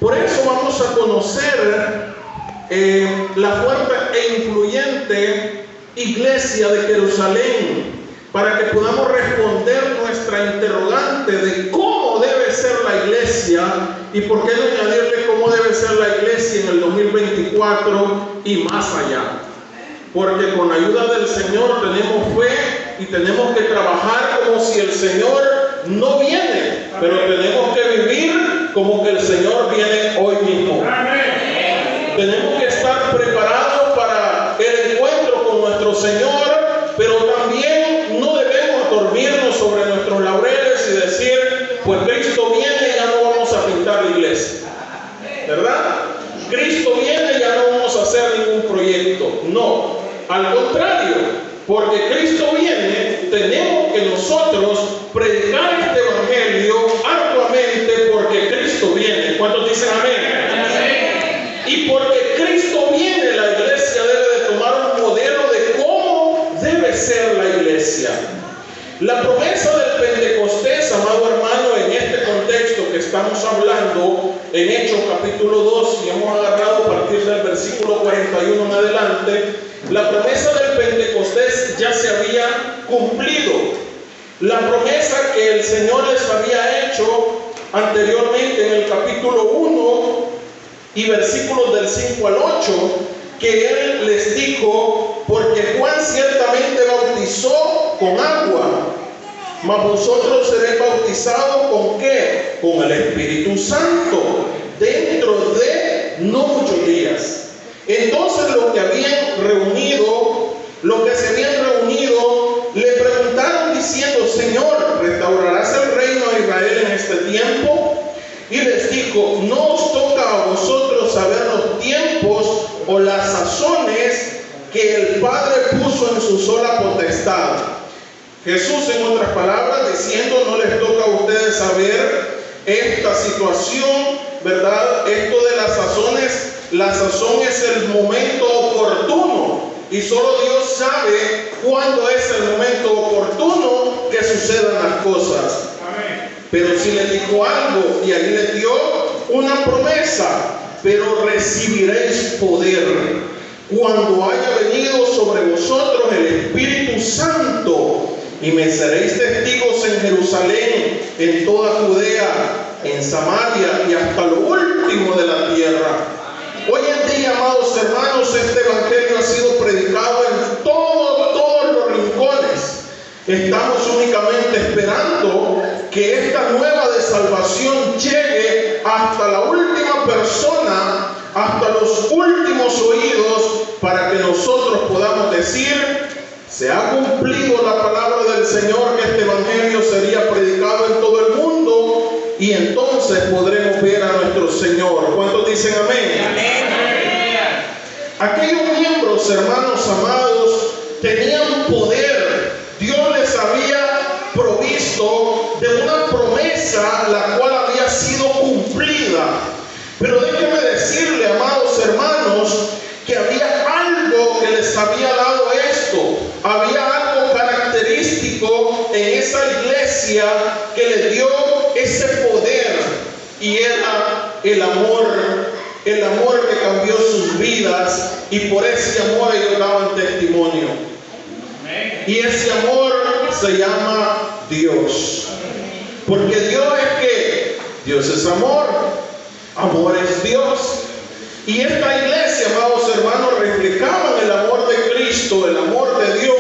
Por eso vamos a conocer la fuerte e influyente iglesia de Jerusalén, para que podamos responder nuestra interrogante de cómo debe ser la iglesia y por qué no añadirle cómo debe ser la iglesia en el 2024 y más allá. Porque con ayuda del Señor tenemos fe y tenemos que trabajar como si el Señor no viene, pero tenemos que vivir como que el Señor viene hoy mismo. Tenemos que estar preparados para el encuentro con nuestro Señor, pero también no debemos dormirnos sobre nuestros laureles y decir, pues Cristo viene y ya no vamos a pintar la iglesia, ¿verdad? Cristo viene y ya no vamos a hacer ningún proyecto. No, al contrario, porque Cristo viene, tenemos que nosotros predicar este evangelio arduamente, porque Cristo viene. ¿Cuántos dicen amén? Y porque Cristo viene, la iglesia debe de tomar un modelo de cómo debe ser la iglesia. La promesa del Pentecostés, amado hermano, en este contexto que estamos hablando, en Hechos capítulo 2, y hemos agarrado a partir del versículo 41 en adelante, la promesa del Pentecostés ya se había cumplido. La promesa que el Señor les había hecho anteriormente en el capítulo 1 y versículos del 5 al 8, que Él les dijo, porque Juan ciertamente bautizó con agua, mas vosotros seréis bautizados ¿con qué? Con el Espíritu Santo, dentro de no muchos días. Entonces los que se habían reunido, le preguntaron diciendo, Señor, ¿restaurarás el reino a Israel en este tiempo? Y les dijo, no os toca a vosotros saber los tiempos o las sazones que el Padre puso en su sola potestad. Jesús, en otras palabras, diciendo, no les toca a ustedes saber esta situación, ¿verdad? Esto de las sazones, la sazón es el momento oportuno y solo Dios sabe cuándo es el momento oportuno que sucedan las cosas. Pero si le dijo algo y ahí le dio una promesa, pero recibiréis poder cuando haya venido sobre vosotros el Espíritu Santo y me seréis testigos en Jerusalén, en toda Judea, en Samaria y hasta lo último de la tierra. Hoy en día, amados hermanos, este evangelio ha sido predicado en todos los rincones. Estamos únicamente esperando que esta nueva de salvación llegue hasta la última persona, hasta los últimos oídos, para que nosotros podamos decir, se ha cumplido la palabra del Señor, que este evangelio sería predicado en todo el mundo y entonces podremos ver a nuestro Señor. ¿Cuántos dicen amén? Amén. Aquellos miembros, hermanos amados, tenían poder. Dios les había provisto de una promesa la cual había sido cumplida. Pero déjenme decirle, amados hermanos, que había algo que les había dado esto. Había algo característico en esa iglesia que les dio ese poder, y era el amor que cambió sus vidas, y por ese amor ellos daban testimonio. Y ese amor se llama Dios. Porque Dios es que Dios es amor, amor es Dios. Y esta iglesia, amados hermanos, reflejaban el amor de Cristo, el amor de Dios.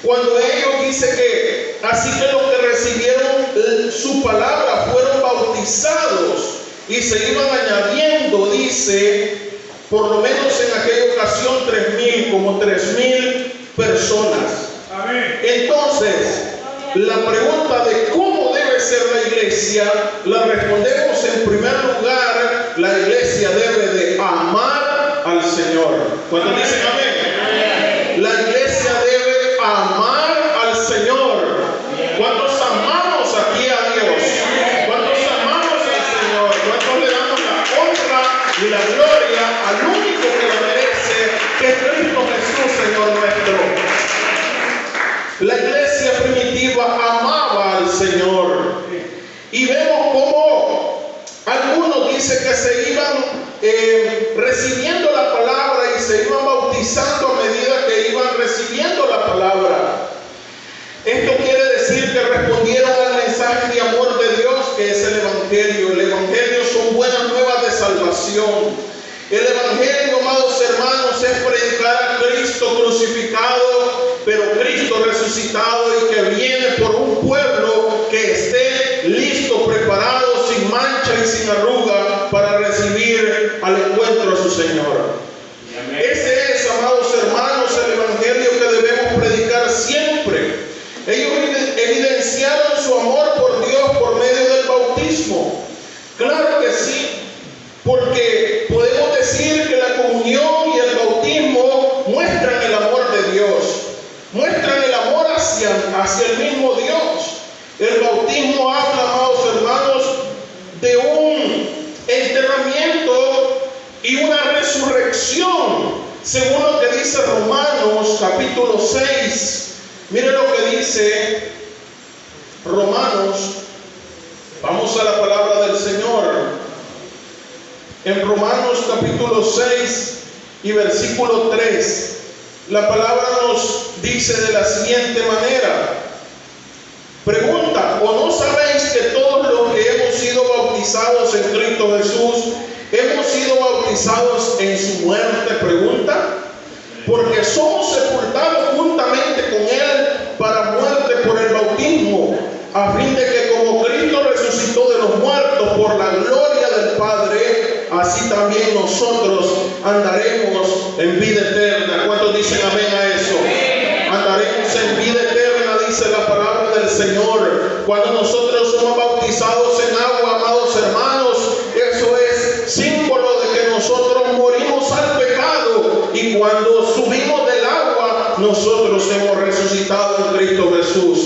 Cuando ellos dicen que, así que los que recibieron su palabra fueron bautizados y se iban añadiendo, dice, por lo menos en aquella ocasión 3,000 personas. Amén. Entonces, la pregunta de cómo debe ser la iglesia, la respondemos en primer lugar. La iglesia debe de amar al Señor. ¿Cuántos dicen amén? La iglesia debe amar al Señor. ¿Cuántos amamos aquí a Dios? ¿Cuántos amamos al Señor? ¿Cuántos le damos la honra y la gloria al único que lo merece, que es Cristo Jesús, Señor nuestro? La iglesia primitiva amaba al Señor. Y vemos cómo algunos algunos dice que se iban recibiendo la palabra y se iban bautizando a medida que iban recibiendo la palabra. Esto quiere decir que respondieron al mensaje de amor de Dios, que es el Evangelio. El Evangelio son buenas nuevas de salvación. El Evangelio, amados hermanos, es predicar a Cristo crucificado, pero Cristo resucitado y que viene por un pueblo que esté listo, preparado, sin mancha y sin arruga para recibir al encuentro a su Señor. Ese es, amados hermanos, el Evangelio que debemos predicar siempre. Ellos evidenciaron su amor por Dios por medio del bautismo. Claro que sí, porque podemos decir que la comunión y el bautismo muestran el amor de Dios, muestran el amor hacia el mismo Dios. El bautismo habla, amados hermanos, de un enterramiento y una resurrección, según lo que dice Romanos capítulo 6. Mire lo que dice Romanos. Vamos a la palabra del Señor. En Romanos capítulo 6 y versículo 3, la palabra nos dice de la siguiente manera. Pregunta: ¿o no sabéis que todos los que hemos sido bautizados en Cristo Jesús hemos sido bautizados en su muerte? Pregunta. Porque somos sepultados juntamente con Él para muerte por el bautismo, a fin de que como Cristo resucitó de los muertos por la gloria del Padre, así también nosotros andaremos en vida eterna. ¿Cuántos dicen amén a eso? Andaremos en vida eterna, dice la palabra del Señor. Cuando nosotros somos bautizados en agua, amados hermanos, eso es símbolo de que nosotros morimos al pecado, y cuando subimos del agua, nosotros hemos resucitado en Cristo Jesús,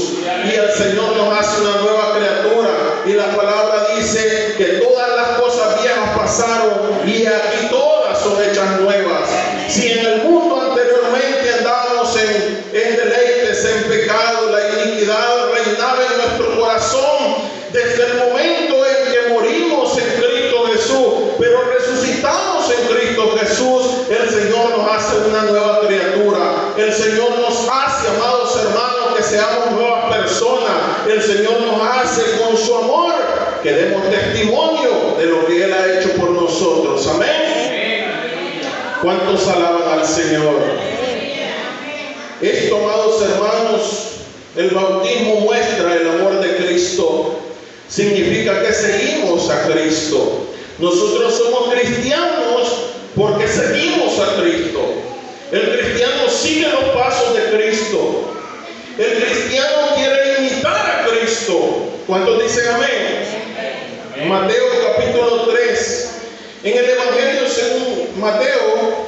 y el Señor nos hace una nueva criatura. Y la palabra dice que todas las cosas viejas pasaron y aquí todas son hechas nuevas. Si en el mundo anteriormente andábamos en deleites, en pecado, la iniquidad reinaba en nuestro corazón, desde el momento en que morimos en Cristo Jesús, pero resucitamos en Cristo Jesús, el Señor nos hace una nueva criatura. El Señor nos hace, amados hermanos, que seamos nuevas personas. El Señor nos hace con su amor que demos testimonio de lo que Él ha hecho por nosotros. Amén. ¿Cuántos alaban al Señor? Esto, amados hermanos, el bautismo muestra el amor de Cristo. Significa que seguimos a Cristo. Nosotros somos cristianos porque seguimos a Cristo. El cristiano sigue los pasos de Cristo. El cristiano quiere imitar a Cristo. ¿Cuántos dicen amén? Mateo capítulo 3. En el Evangelio según Mateo,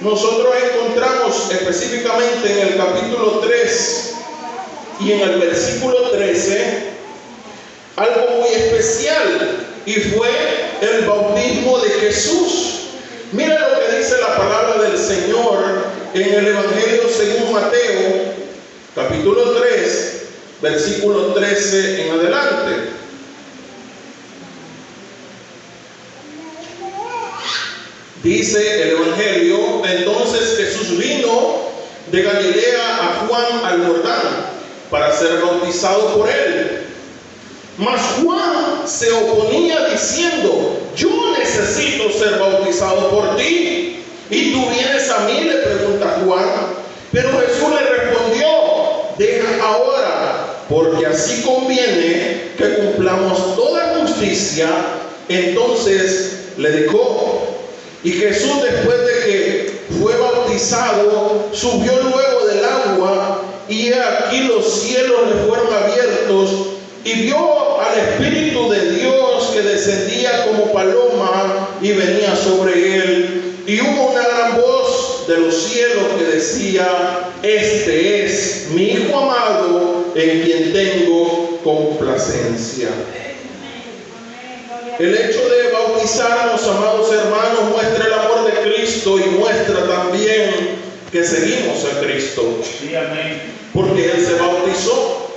nosotros encontramos específicamente en el capítulo 3 y en el versículo 13 algo muy especial, y fue el bautismo de Jesús. Mira lo que dice la palabra del Señor en el Evangelio según Mateo capítulo 3, versículo 13 en adelante. Dice el Evangelio: entonces Jesús vino de Galilea a Juan al Jordán para ser bautizado por él. Mas Juan se oponía diciendo: yo necesito ser bautizado por ti, y tú vienes a mí, le pregunta Juan. Pero Jesús le respondió: deja ahora, porque así conviene que cumplamos toda justicia. Entonces le dejó. Y Jesús, después de que fue bautizado, subió luego del agua, y aquí los cielos le fueron abiertos, y vio al Espíritu de Dios que descendía como paloma y venía sobre él. Y hubo una gran voz de los cielos que decía: este es mi Hijo amado, en quien tengo complacencia. El hecho de bautizarnos, amados hermanos, muestra el amor de Cristo y muestra también que seguimos a Cristo. Sí, amén. Porque Él se bautizó.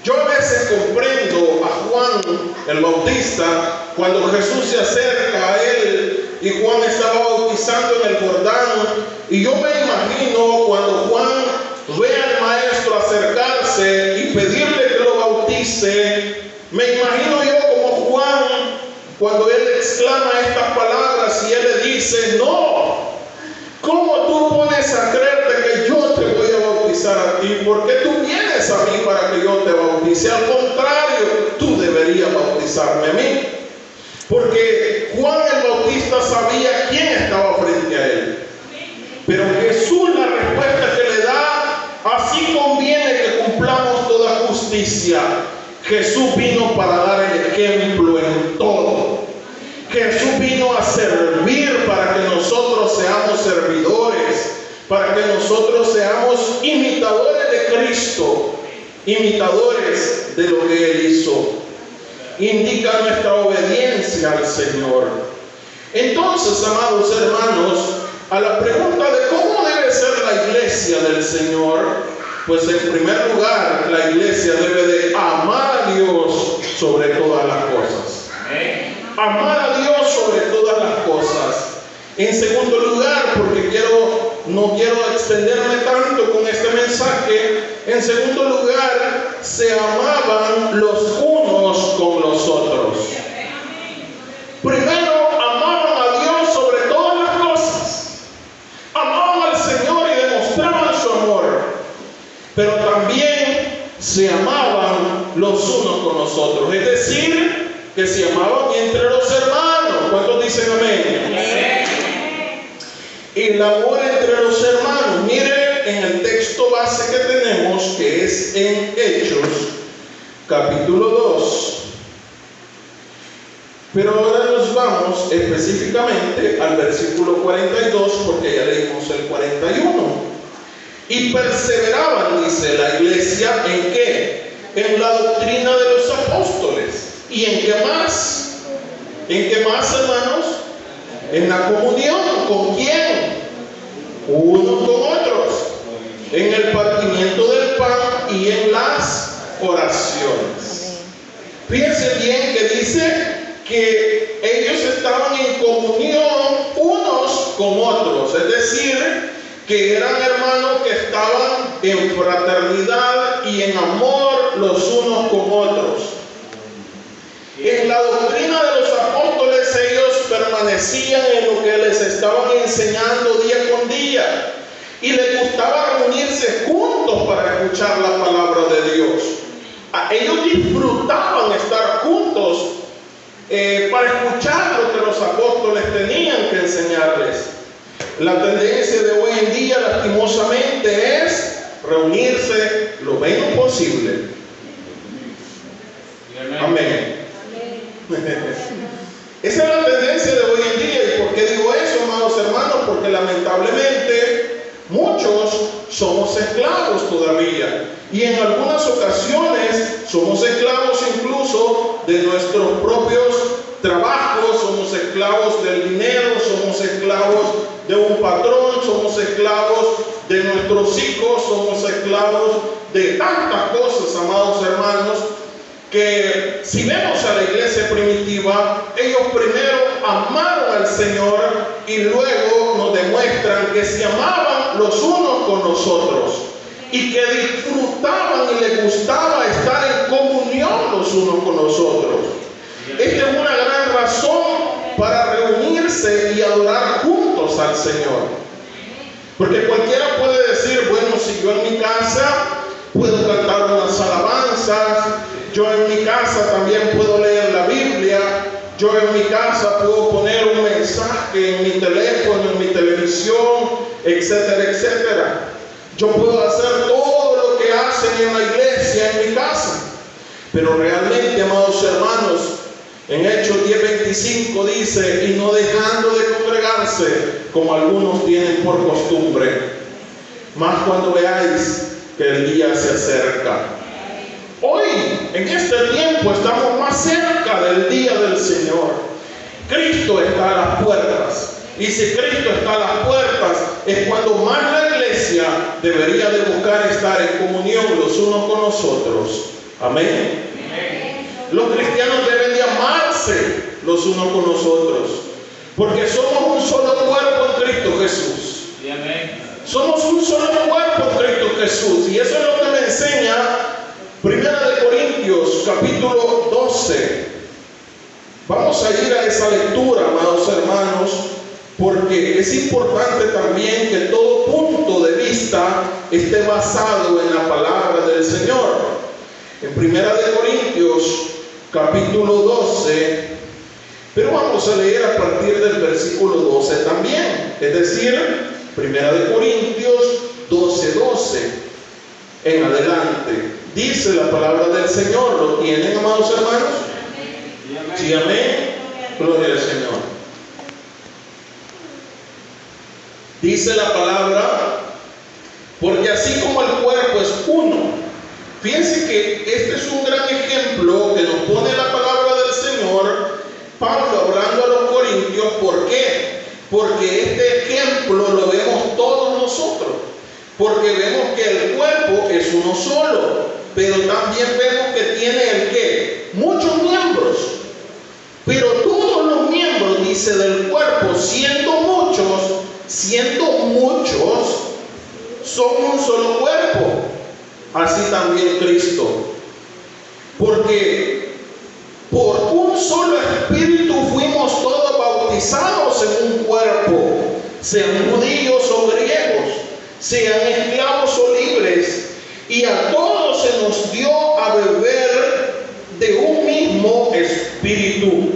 Yo a veces comprendo a Juan el Bautista cuando Jesús se acerca a él y Juan estaba bautizando en el Jordán. Y yo me imagino cuando Juan ve al maestro acercarse y pedirle que lo bautice, me imagino yo como Juan cuando él exclama estas palabras y él le dice: no, ¿cómo tú pones a creerte que yo te voy a bautizar a ti? ¿Por qué tú vienes a mí para que yo te bautice? Al contrario, tú deberías bautizarme a mí. Porque Juan el Bautista sabía quién estaba frente a él. Pero Jesús, la respuesta que le da: así conviene que cumplamos toda justicia. Jesús vino para dar el ejemplo en todo. Jesús vino a servir para que nosotros seamos servidores, para que nosotros seamos imitadores de Cristo, imitadores de lo que Él hizo. Indica nuestra obediencia al Señor. Entonces, amados hermanos, a la pregunta de cómo debe ser la iglesia del Señor, pues en primer lugar, la iglesia debe de amar a Dios sobre todas las cosas. Amar a Dios sobre todas las cosas. En segundo lugar, porque no quiero extenderme tanto con este mensaje, en segundo lugar, se amaban los unos con los otros. Primero, amaban a Dios sobre todas las cosas. Amaban al Señor y demostraban su amor. Pero también se amaban los unos con los otros. Es decir, que se amaban entre los hermanos. ¿Cuántos dicen amén? El amor entre los hermanos. Mire en el texto base que tenemos, que es en Hechos, capítulo 2. Pero ahora nos vamos específicamente al versículo 42, porque ya leímos el 41. Y perseveraban, dice la iglesia, ¿en qué? En la doctrina de los apóstoles. ¿Y en qué más? ¿En qué más, hermanos? En la comunión. ¿Con quién? Unos con otros. En el partimiento del pan y en las oraciones. Fíjense bien que dice que ellos estaban en comunión unos con otros. Es decir, que eran hermanos que estaban en fraternidad y en amor los unos con otros. En la doctrina de los apóstoles ellos permanecían en lo que les estaban enseñando día con día y les gustaba reunirse juntos para escuchar la palabra de Dios. Ellos disfrutaban estar juntos para escuchar lo que los apóstoles tenían que enseñarles. La tendencia de hoy en día, lastimosamente, es reunirse lo menos posible. Amén. Esa es la tendencia de hoy en día. ¿Y por qué digo eso, amados hermanos? Porque lamentablemente muchos somos esclavos todavía. Y en algunas ocasiones somos esclavos incluso de nuestros propios trabajos, somos esclavos del dinero, somos esclavos de un patrón, somos esclavos de nuestros hijos, somos esclavos de tantas cosas, amados hermanos, que si vemos a la iglesia primitiva, ellos primero amaron al Señor y luego nos demuestran que se amaban los unos con los otros y que disfrutaban y les gustaba estar en comunión los unos con los otros. Esta es una gran razón para reunirse y adorar juntos al Señor. Porque cualquiera puede decir: bueno, si yo en mi casa puedo cantar unas alabanzas, yo en mi casa también puedo leer la Biblia, yo en mi casa puedo poner un mensaje en mi teléfono, en mi televisión, etcétera, etcétera. Yo puedo hacer todo lo que hacen en la iglesia en mi casa. Pero realmente, amados hermanos, en Hechos 10:25 dice: y no dejando de congregarse, como algunos tienen por costumbre, más cuando veáis que el día se acerca. Hoy, en este tiempo, estamos más cerca del día del Señor. Cristo está a las puertas. Y si Cristo está a las puertas, es cuando más la iglesia debería de buscar estar en comunión los unos con los otros. Amén. Los cristianos deben de amarse los unos con los otros, porque somos un solo cuerpo en Cristo Jesús. Somos un solo cuerpo en Cristo Jesús, y eso es lo que me enseña 1 Corintios capítulo 12. Vamos a ir a esa lectura, amados hermanos, porque es importante también que todo punto de vista esté basado en la palabra del Señor. En 1 Corintios capítulo 12, pero vamos a leer a partir del versículo 12 también, es decir, 1 Corintios 12:12 en adelante. Dice la palabra del Señor. ¿Lo tienen, amados hermanos? Sí, amén. Gloria al Señor. Dice la palabra: porque así como el cuerpo es uno. Fíjense que este es un gran ejemplo que nos pone la palabra del Señor, Pablo hablando a los corintios. ¿Por qué? Porque este ejemplo lo vemos todos nosotros. Porque vemos que el cuerpo es uno solo, pero también vemos que tiene el ¿qué? Muchos miembros. Pero todos los miembros, dice, del cuerpo, siendo muchos, son un solo cuerpo. Así también Cristo. Porque por un solo espíritu fuimos todos bautizados en un cuerpo, sean judíos o griegos, sean esclavos o libres, y a todos se nos dio a beber de un mismo espíritu.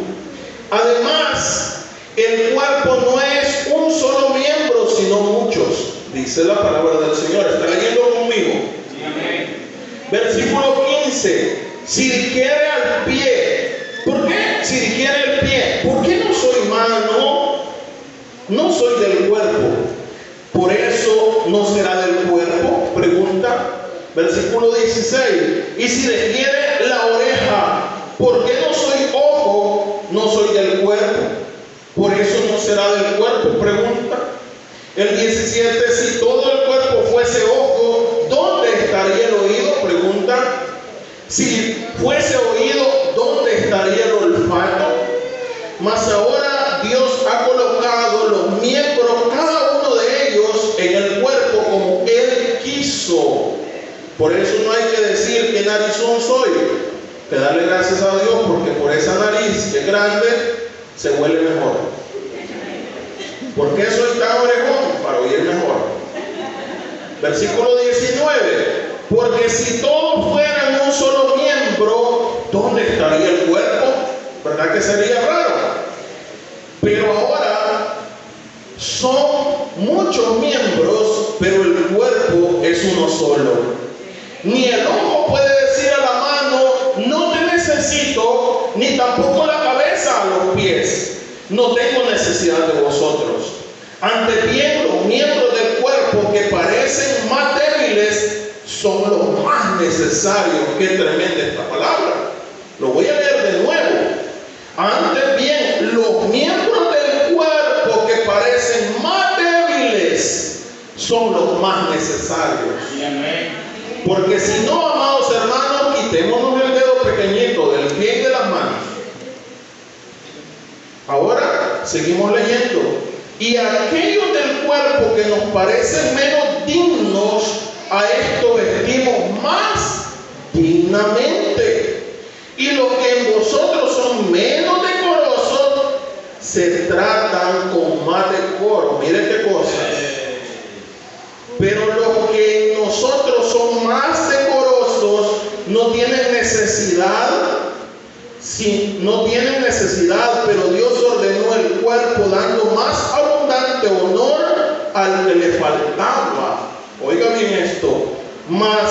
Además, el cuerpo no es un solo miembro, sino muchos, dice la palabra del Señor. ¿Está leyendo conmigo? Sí, amén. Versículo 15. Si dijere al pie, ¿por qué? Si dijere el pie, ¿por qué no soy mano? No soy del cuerpo. Por eso no será del cuerpo. Pregunta. Versículo 16. Y si dijere la oreja, ¿por qué no soy ojo? No soy del cuerpo. Por eso no será del cuerpo. Pregunta. El 17. Si todo el cuerpo fuese ojo, ¿dónde estaría el oído? Pregunta. Si fuese oído, ¿dónde estaría el olfato? Mas ahora Dios ha colocado los miembros, cada uno de ellos, en el cuerpo como Él quiso. Por eso no hay que decir qué narizón soy, que darle gracias a Dios, porque por esa nariz que es grande se huele mejor. ¿Por qué soy tan orejón? Para oír mejor. Versículo 19. Porque si todos fueran un solo miembro, ¿dónde estaría el cuerpo? ¿Verdad que sería raro? Pero ahora son muchos miembros, pero el cuerpo es uno solo. Ni el ojo puede decir a la mano, no te necesito, ni tampoco la cabeza a los pies, no tengo necesidad de vosotros. Antes bien, los miembros del cuerpo que parecen más débiles son los más necesarios. Qué tremenda esta palabra. Lo voy a leer de nuevo. Antes bien, los miembros del cuerpo que parecen más débiles son los más necesarios. Porque si no, amados hermanos, quitémonos el dedo pequeñito del pie y de las manos. Ahora seguimos leyendo. Y aquellos del cuerpo que nos parecen menos dignos, a esto vestimos más dignamente. Y los que en vosotros son menos decorosos, se tratan con más decoro. Miren qué cosas. Pero los que en nosotros son más decorosos no tienen necesidad. Sí, no tienen necesidad, pero Dios ordenó el cuerpo dando más abundante honor al que le faltaba. Oiga bien esto. Mas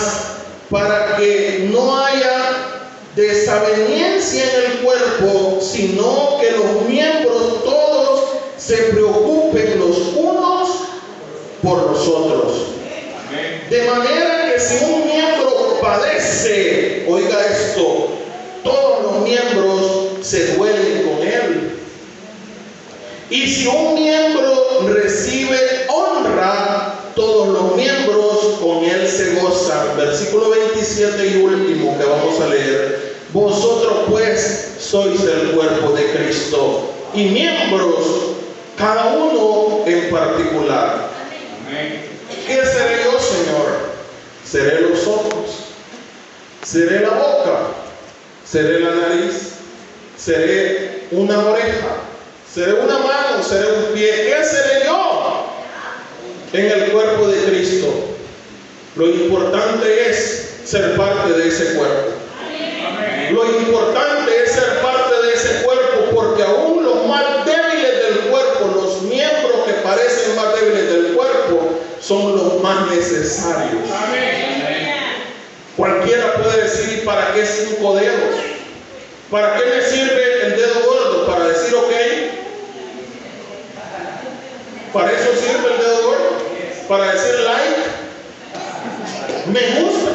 para que no haya desaveniencia en el cuerpo, sino que los miembros todos se preocupen los unos por los otros. De manera que si un miembro padece, oiga esto, todos los miembros se duelen con él. Y si un miembro recibe honra, todos los miembros con él se gozan. Versículo 27 y último que vamos a leer. Vosotros pues sois el cuerpo de Cristo y miembros, cada uno en particular. ¿Qué seré yo, Señor? Seré los ojos, seré la boca, seré la nariz, seré una oreja, seré una mano, seré un pie. ¿Qué seré yo en el cuerpo de Cristo? Lo importante es ser parte de ese cuerpo. Lo importante es ser parte de ese cuerpo, porque aún los más débiles del cuerpo, los miembros que parecen más débiles del cuerpo, son los más necesarios. Cualquiera puede decir, ¿para qué 5 dedos? ¿Para qué me sirve el dedo gordo? Para decir ok. ¿Para eso sirve el dedo gordo? ¿Para decir like? ¿Me gusta?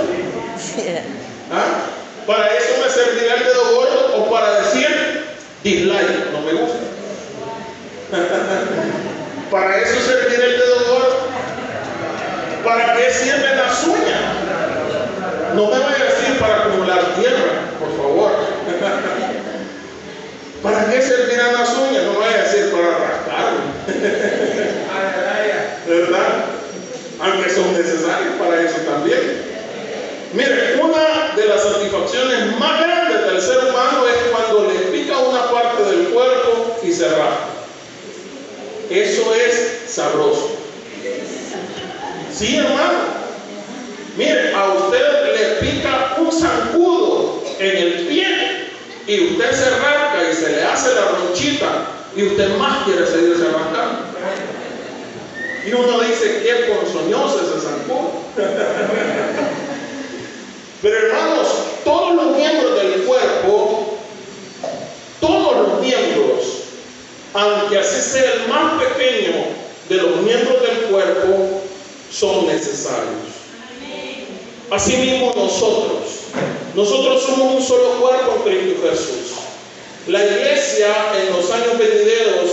¿Ah? ¿Para eso me servirá el dedo gordo o para decir dislike? No me gusta. ¿Para eso servirá el dedo gordo? ¿Para qué sirven las uñas? No me vaya a decir para acumular tierra, por favor. ¿Para qué servirán las uñas? No me vaya a decir para rascarme. ¿Verdad? Aunque son necesarias para eso también. Mire, una de las satisfacciones más grandes del ser humano es cuando le pica una parte del cuerpo y se rasca. Eso es sabroso. Sí, hermano. Mire, a usted le pica un zancudo en el pie y usted se rasca y se le hace la ronchita y usted más quiere seguirse rascando. Y uno dice, qué ponzoñoso ese zancudo. Pero hermanos, todos los miembros del cuerpo, todos los miembros, aunque así sea el más pequeño de los miembros del cuerpo, son necesarios. Asimismo nosotros somos un solo cuerpo en Cristo Jesús. La iglesia en los años venideros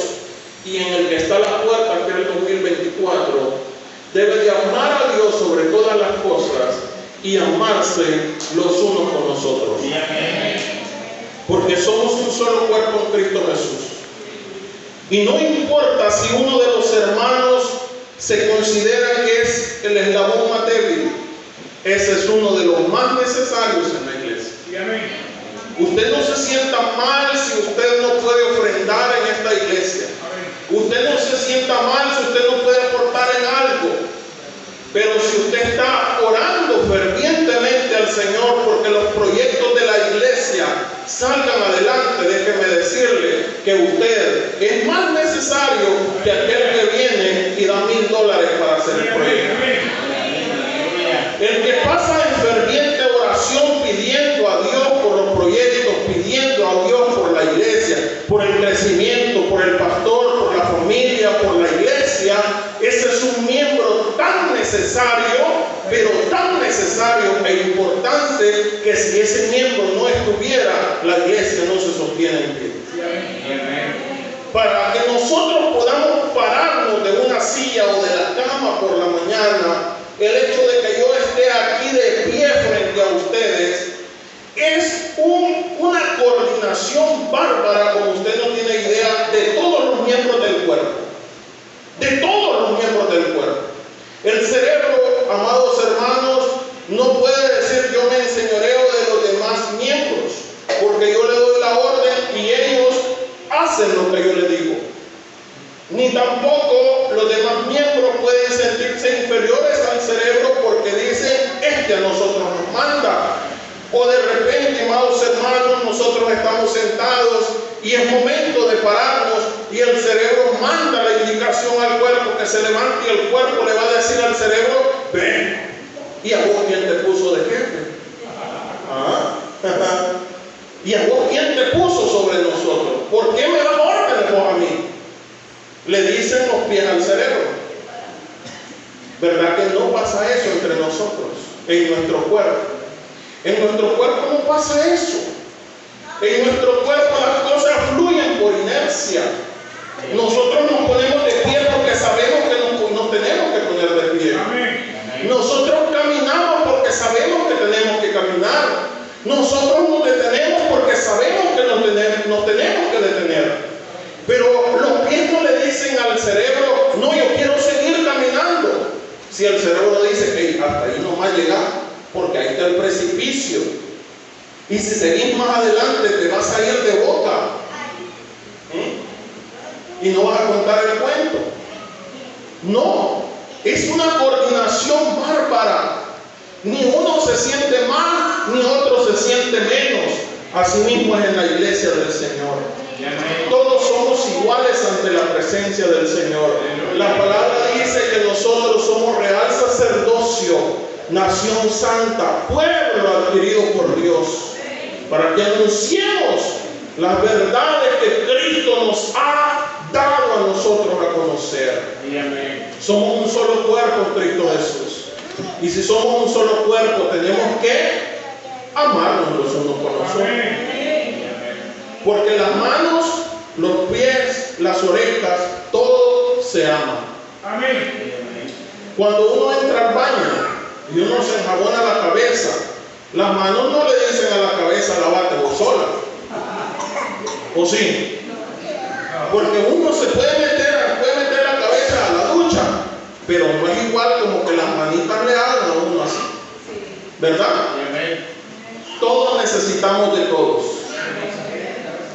y en el que está a la puerta, que es el 2024, debe de amar a Dios sobre todas las cosas y amarse los unos con los otros. Porque somos un solo cuerpo en Cristo Jesús. Y no importa si uno de los hermanos se considera que es el eslabón más débil, ese es uno de los más necesarios en la iglesia. Usted no se sienta mal si usted no puede ofrendar en esta iglesia. Usted no se sienta mal si usted no puede aportar en algo. Pero si usted está orando fervientemente al Señor porque los proyectos de la iglesia salgan adelante, déjeme decirle que usted es más necesario que aquel que viene y da $1000 para hacer el proyecto. El que pasa en ferviente oración pidiendo a Dios por los proyectos, pidiendo a Dios por la iglesia, por el crecimiento, por el pastor, por la familia, por la iglesia, ese es un miembro tan necesario, pero tan necesario e importante que si ese miembro no estuviera, la iglesia no se sostiene en pie. Para que nosotros podamos pararnos de una silla o de la cama por la mañana, el hecho de que yo esté aquí de pie frente a ustedes es una coordinación bárbara, como usted no tiene idea, de todos los miembros del cuerpo. De todos los miembros del cuerpo. El cerebro, amados hermanos, no puede decir yo me enseñoreo de los demás miembros, porque yo le doy la orden y ellos hacen lo que yo les digo. Ni tampoco los demás miembros pueden sentirse inferiores al cerebro porque dicen, este a nosotros nos manda. O de repente, amados hermanos, nosotros estamos sentados y es momento de pararnos y el cerebro manda la indicación al cuerpo que se levante y el cuerpo le va a decir al cerebro, ven. ¿Y a vos quién te puso de jefe? ¿Y a vos quién te puso sobre nosotros? ¿Por qué me das órdenes vos a mí? Le dicen los pies al cerebro. ¿Verdad que no pasa eso entre nosotros, en nuestro cuerpo? En nuestro cuerpo no pasa eso. En nuestro cuerpo las cosas fluyen por inercia. Nosotros nos ponemos de pie porque sabemos que nos tenemos que poner de pie. Nosotros caminamos porque sabemos que tenemos que caminar. Nosotros nos detenemos sabemos que nos tenemos que detener. Pero los pies no le dicen al cerebro, no, yo quiero seguir caminando. Si el cerebro dice, hey, hasta ahí no va a llegar, porque ahí está el precipicio. Y si seguís más adelante, te vas a ir de boca. Y no vas a contar el cuento. No, es una coordinación bárbara. Ni uno se siente más, ni otro se siente menos. Así mismo es en la iglesia del Señor. Todos somos iguales ante la presencia del Señor. La palabra dice que nosotros somos real sacerdocio, nación santa, pueblo adquirido por Dios, para que anunciemos las verdades que Cristo nos ha dado a nosotros a conocer. Somos un solo cuerpo en Cristo Jesús. Y si somos un solo cuerpo, tenemos que amarnos los unos con los otros. Porque las manos, los pies, las orejas, todo se ama. Cuando uno entra al baño y uno se enjabona la cabeza, las manos no le dicen a la cabeza, lávate vos sola. ¿O sí? Porque uno se puede meter la cabeza a la ducha, pero no es igual como que las manitas le hagan a uno así. ¿Verdad? Todos necesitamos de todos.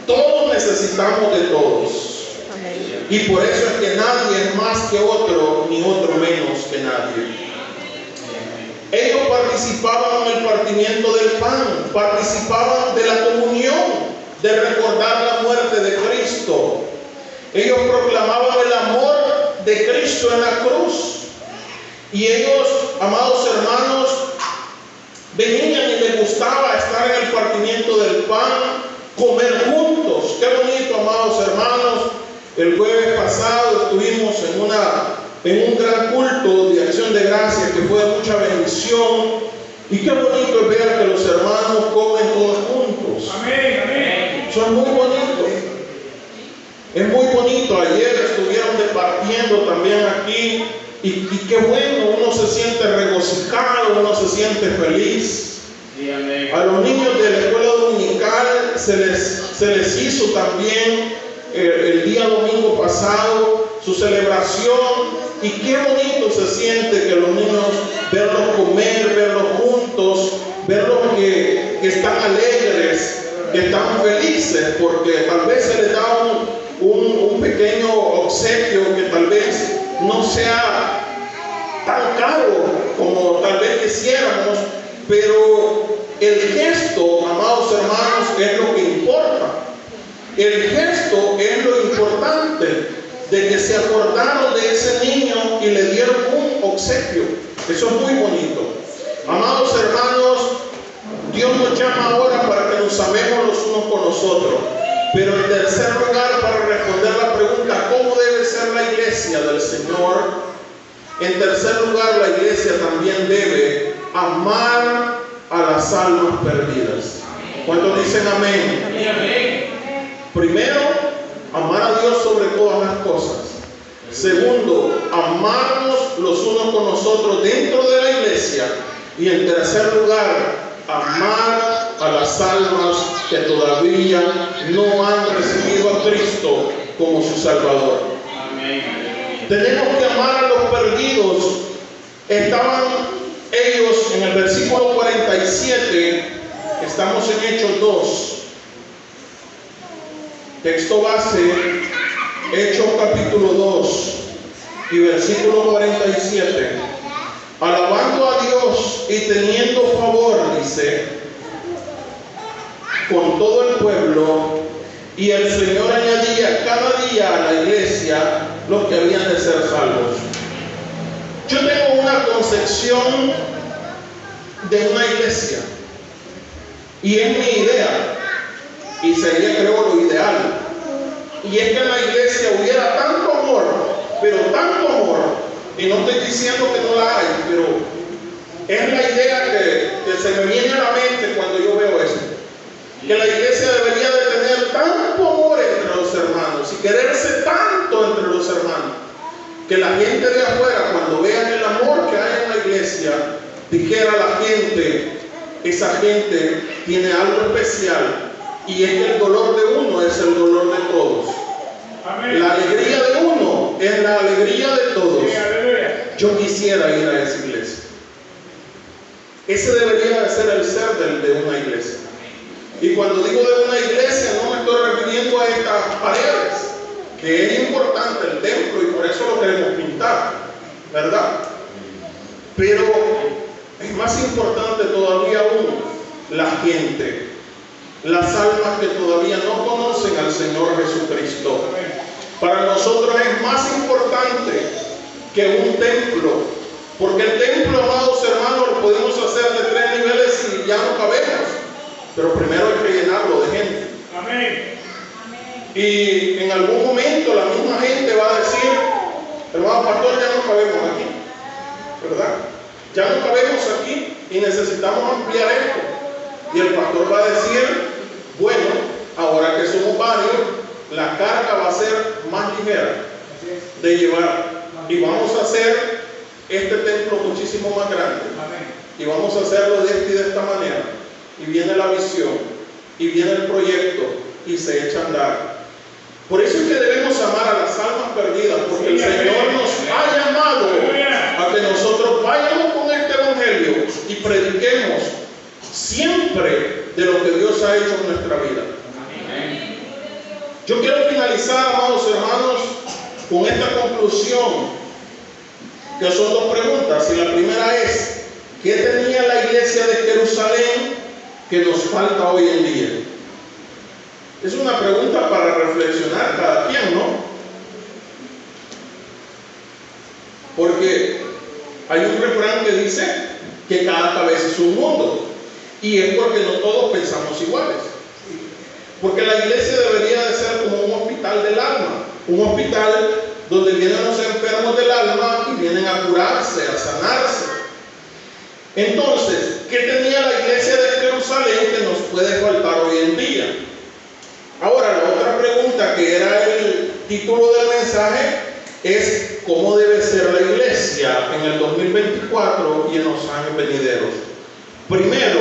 Todos necesitamos de todos. Y por eso es que nadie es más que otro, ni otro menos que nadie. Ellos participaban en el partimiento del pan, participaban de la comunión, de recordar la muerte de Cristo. Ellos proclamaban el amor de Cristo en la cruz. Y ellos, amados hermanos, venían y les gustaba estar en el partimiento del pan, comer juntos. Qué bonito, amados hermanos. El jueves pasado estuvimos en un gran culto de acción de gracias que fue de mucha bendición. Y qué bonito es ver que los hermanos comen todos juntos. Amén. Eso es muy bonito. Es muy bonito. Ayer estuvieron departiendo también aquí. Y qué bueno, uno se siente regocijado, uno se siente feliz. Sí, a los niños de la escuela dominical se les hizo también el día domingo pasado su celebración. Y qué bonito se siente que los niños, verlos comer, verlos juntos, verlos que están alegres, que están felices, porque tal vez se les da un pequeño obsequio que tal vez no sea tan caro como tal vez quisiéramos, pero el gesto, amados hermanos, es lo que importa. El gesto es lo importante, de que se acordaron de ese niño y le dieron un obsequio. Eso es muy bonito. Amados hermanos, Dios nos llama ahora para que nos amemos los unos con los otros. Pero en tercer lugar, para responder la pregunta, ¿cómo debe ser la iglesia del Señor? En tercer lugar, la iglesia también debe amar a las almas perdidas. ¿Cuántos dicen amén? Primero, amar a Dios sobre todas las cosas. Segundo, amarnos los unos con los otros dentro de la iglesia. Y en tercer lugar, amar a las almas que todavía no han recibido a Cristo como su Salvador. Amén. Tenemos que amar a los perdidos. Estaban ellos en el versículo 47, estamos en Hechos 2. Texto base, Hechos capítulo 2 y versículo 47. Alabando a Dios y teniendo favor, dice, con todo el pueblo, y el Señor añadía cada día a la iglesia los que habían de ser salvos. Yo tengo una concepción de una iglesia, y es mi idea, y sería, creo, lo ideal. Y es que en la iglesia hubiera tanto amor, pero tanto amor, y no estoy diciendo que no la hay, pero es la idea que se me viene a la mente cuando yo veo esto. Que la iglesia debería de tener tanto amor entre los hermanos y quererse tanto entre los hermanos, que la gente de afuera, cuando vean el amor que hay en la iglesia, dijera a la gente, esa gente tiene algo especial Y es que el dolor de uno es el dolor de todos. Amén. La alegría de uno es la alegría de todos. Sí, aleluya. Yo quisiera ir a esa iglesia. Ese debería de ser el ser de una iglesia. Y cuando digo de una iglesia, no me estoy refiriendo a estas paredes, que es importante el templo y por eso lo queremos pintar, ¿verdad? Pero es más importante todavía aún la gente, las almas que todavía no conocen al Señor Jesucristo. Para nosotros es más importante que un templo, porque el templo, amados hermanos, lo podemos hacer de 3 niveles y ya no cabemos, pero primero hay que llenarlo de gente. Amén. Y en algún momento la misma gente va a decir: hermano pastor, ya no cabemos aquí, ¿verdad? Ya no cabemos aquí y necesitamos ampliar esto. Y el pastor va a decir: bueno, ahora que somos varios, la carga va a ser más ligera de llevar y vamos a hacer este templo muchísimo más grande. Y vamos a hacerlo de esta y de esta manera. Y viene la visión, y viene el proyecto, y se echa a andar. Por eso es que debemos amar a las almas perdidas, porque el Señor nos ha llamado a que nosotros vayamos con este evangelio y prediquemos siempre de lo que Dios ha hecho en nuestra vida. Yo quiero finalizar, amados hermanos, con esta conclusión, que son 2 preguntas. Y la primera es: ¿qué tenía la iglesia de Jerusalén que nos falta hoy en día? Es una pregunta para reflexionar cada quien, ¿no? Porque hay un refrán que dice que cada cabeza es un mundo, y es porque no todos pensamos iguales. Porque la iglesia debería de ser como un hospital del alma, un hospital donde vienen los enfermos del alma y vienen a curarse, a sanarse. Entonces, ¿qué tenía la iglesia de Jerusalén que nos puede faltar hoy en día? Ahora, la otra pregunta, que era el título del mensaje, es: ¿cómo debe ser la iglesia en el 2024 y en los años venideros? Primero,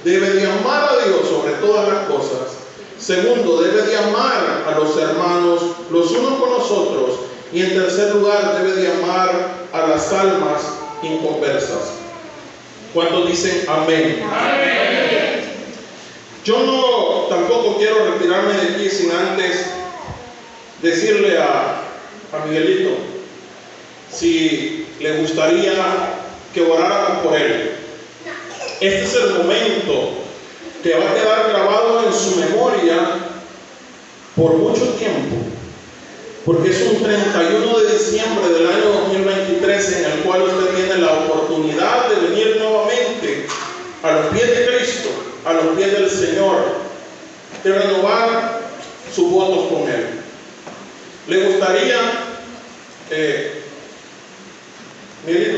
debe de amar a Dios sobre todas las cosas. Segundo, debe de amar a los hermanos los unos con los otros. Y en tercer lugar, debe de amar a las almas inconversas. ¿Cuántos dicen amén? Amén. Yo tampoco quiero retirarme de aquí sin antes decirle a Miguelito si le gustaría que oráramos por él. Este es el momento que va a quedar grabado en su memoria por mucho tiempo, porque es un 31 de diciembre del año 2023 en el cual usted tiene la oportunidad de venir nuevamente a los pies de Cristo, a los pies del Señor, de renovar sus votos con Él. ¿Le gustaría, Miguelito,